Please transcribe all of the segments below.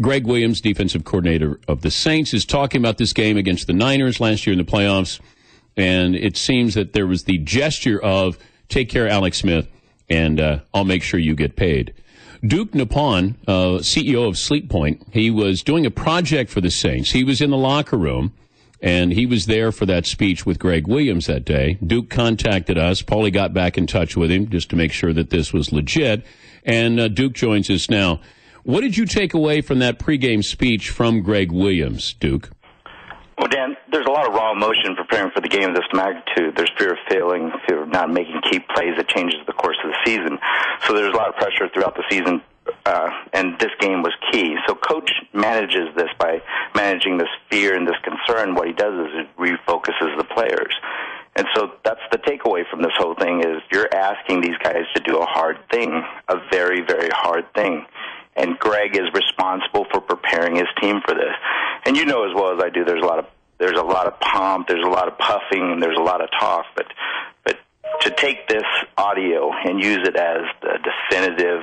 Greg Williams, defensive coordinator of the Saints, is talking about this game against the Niners last year in the playoffs, and it seems that there was the gesture of, take care, Alex Smith, and I'll make sure you get paid. Duke Napon, CEO of Sleep Point, he was doing a project for the Saints. He was in the locker room, and he was there for that speech with Greg Williams that day. Duke contacted us. Paulie got back in touch with him just to make sure that this was legit, and Duke joins us now. What did you take away from that pregame speech from Greg Williams, Duke? Well, Dan, there's a lot of raw emotion preparing for the game of this magnitude. There's fear of failing, fear of not making key plays that changes the course of the season. So there's a lot of pressure throughout the season, and this game was key. So Coach manages this by managing this fear and this concern. What he does is it refocuses the players. And so that's the takeaway from this whole thing is you're asking these guys to do a hard thing, a very, very hard thing. And Greg is responsible for preparing his team for this. And you know as well as I do, there's a lot of pomp, there's a lot of puffing, and there's a lot of talk. But to take this audio and use it as the definitive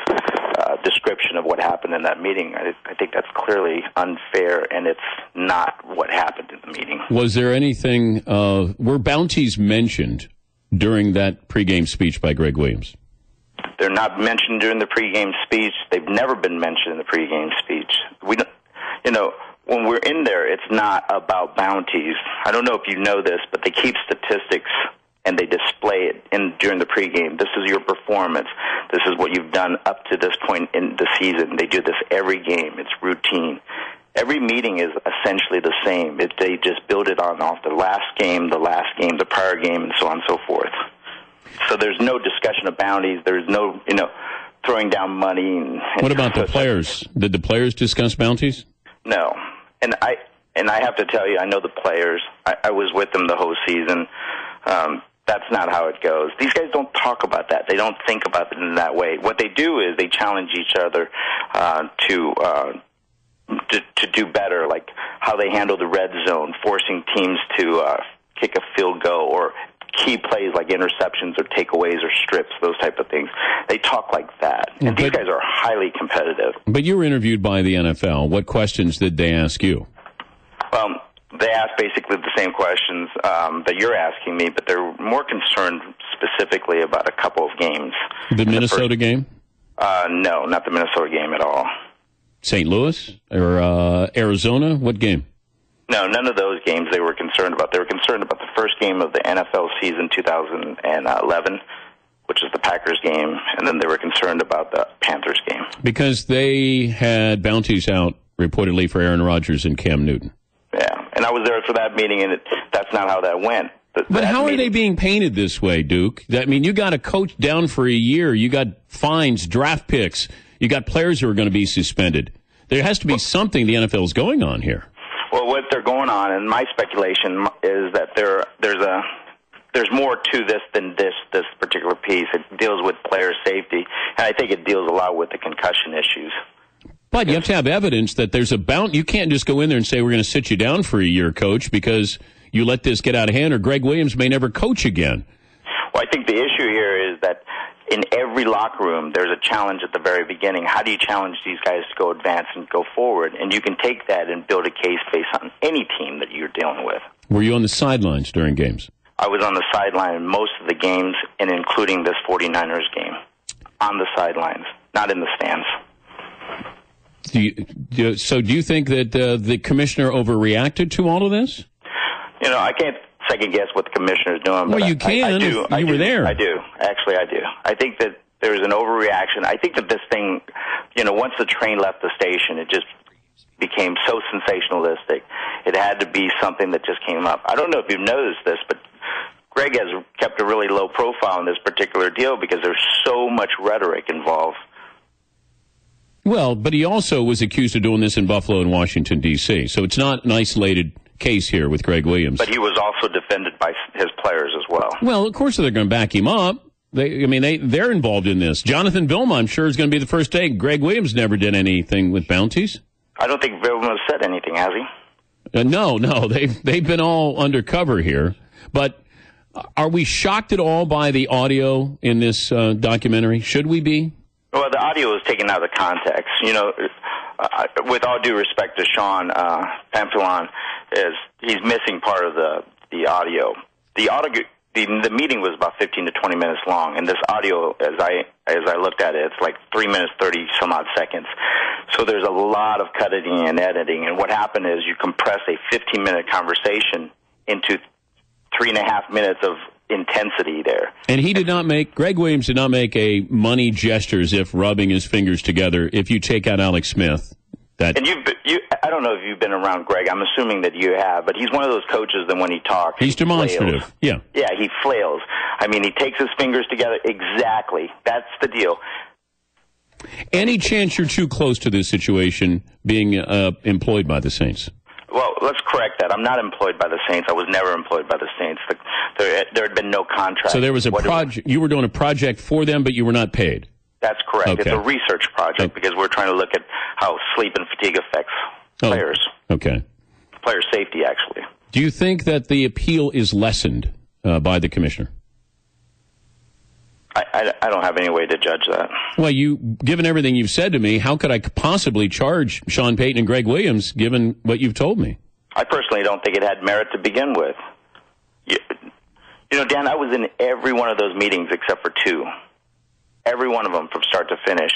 description of what happened in that meeting, I think that's clearly unfair, and it's not what happened in the meeting. Was there anything, were bounties mentioned during that pregame speech by Greg Williams? They're not mentioned during the pregame speech. They've never been mentioned in the pregame speech. We don't, when we're in there, it's not about bounties. I don't know if you know this, but they keep statistics and they display it during the pregame. This is your performance. This is what you've done up to this point in the season. They do this every game. It's routine. Every meeting is essentially the same. They just build it off the last game, the prior game, and so on and so forth. So there's no discussion of bounties. There's no, throwing down money. And what about the players? Did the players discuss bounties? No. And I have to tell you, I know the players. I was with them the whole season. That's not how it goes. These guys don't talk about that. They don't think about it in that way. What they do is they challenge each other to do better, like how they handle the red zone, forcing teams to kick a field goal, or key plays like interceptions or takeaways or strips, those type of things. They talk like that. And these guys are highly competitive. But you were interviewed by the NFL. What questions did they ask you? They asked basically the same questions that you're asking me, but they're more concerned specifically about a couple of games. The Minnesota game? No, not the Minnesota game at all. St. Louis or Arizona? What game? No, none of those games they were concerned about. They were concerned about the first game of the NFL season 2011, which is the Packers game, and then they were concerned about the Panthers game. Because they had bounties out reportedly for Aaron Rodgers and Cam Newton. Yeah, and I was there for that meeting, and that's not how that went. But how are they being painted this way, Duke? I mean, you got a coach down for a year. You got fines, draft picks. You got players who are going to be suspended. There has to be something the NFL is going on here. Well, what they're going on, and my speculation is that there's more to this than this particular piece. It deals with player safety, and I think it deals a lot with the concussion issues. But you have to have evidence that there's a bounty. You can't just go in there and say, we're going to sit you down for a year, coach, because you let this get out of hand, or Greg Williams may never coach again. Well, I think the issue here is that in every locker room, there's a challenge at the very beginning. How do you challenge these guys to go advance and go forward? And you can take that and build a case based on any team that you're dealing with. Were you on the sidelines during games? I was on the sideline in most of the games, and including this 49ers game. On the sidelines, not in the stands. Do you think that the commissioner overreacted to all of this? I can't second-guess what the commissioner is doing. Well, you can. You were there. I do. Actually, I do. I think that there's an overreaction. I think that this thing, once the train left the station, it just became so sensationalistic. It had to be something that just came up. I don't know if you've noticed this, but Greg has kept a really low profile in this particular deal because there's so much rhetoric involved. Well, but he also was accused of doing this in Buffalo and Washington, D.C., so it's not an isolated case here with Greg Williams. But he was also defended by his players as well. Well, of course they're going to back him up. They're involved in this. Jonathan Vilma, I'm sure, is going to be the first day. Greg Williams never did anything with bounties. I don't think Vilma said anything, has he? No, they've been all undercover here. But are we shocked at all by the audio in this documentary? Should we be? Well, the audio is taken out of context. with all due respect to Sean Pamphilon, he's missing part of the audio. The meeting was about 15 to 20 minutes long, and this audio, as I looked at it, it's like 3 minutes 30 some odd seconds. So there's a lot of cutting and editing, and what happened is you compress a 15-minute conversation into 3.5 minutes of intensity there. And Greg Williams did not make a money gesture as if rubbing his fingers together if you take out Alex Smith. And I don't know if you've been around Greg. I'm assuming that you have, but he's one of those coaches that when he talks, he's demonstrative. Flails. Yeah. Yeah, he flails. I mean, he takes his fingers together. Exactly. That's the deal. Any chance you're too close to this situation being employed by the Saints? Well, let's correct that. I'm not employed by the Saints. I was never employed by the Saints. There had been no contract. So there was a project. You were doing a project for them, but you were not paid. That's correct. Okay. It's a research project because we're trying to look at how sleep and fatigue affects players. Okay. Player safety, actually. Do you think that the appeal is lessened by the commissioner? I don't have any way to judge that. Well, given everything you've said to me, how could I possibly charge Sean Payton and Greg Williams, given what you've told me? I personally don't think it had merit to begin with. You know, Dan, I was in every one of those meetings except for two. Every one of them from start to finish.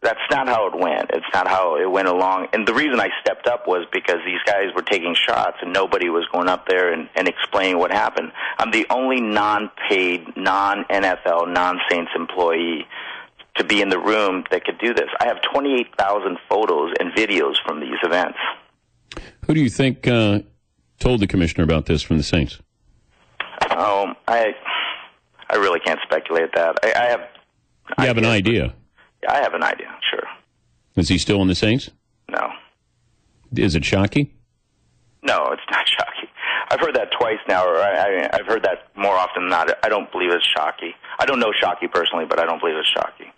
That's not how it went. It's not how it went along. And the reason I stepped up was because these guys were taking shots and nobody was going up there and explaining what happened. I'm the only non-paid, non-NFL, non-Saints employee to be in the room that could do this. I have 28,000 photos and videos from these events. Who do you think told the commissioner about this from the Saints? I really can't speculate that. You have an idea? I have an idea, sure. Is he still in the Saints? No. Is it Shockey? No, it's not Shockey. I've heard that twice now, or I've heard that more often than not. I don't believe it's Shockey. I don't know Shockey personally, but I don't believe it's Shockey.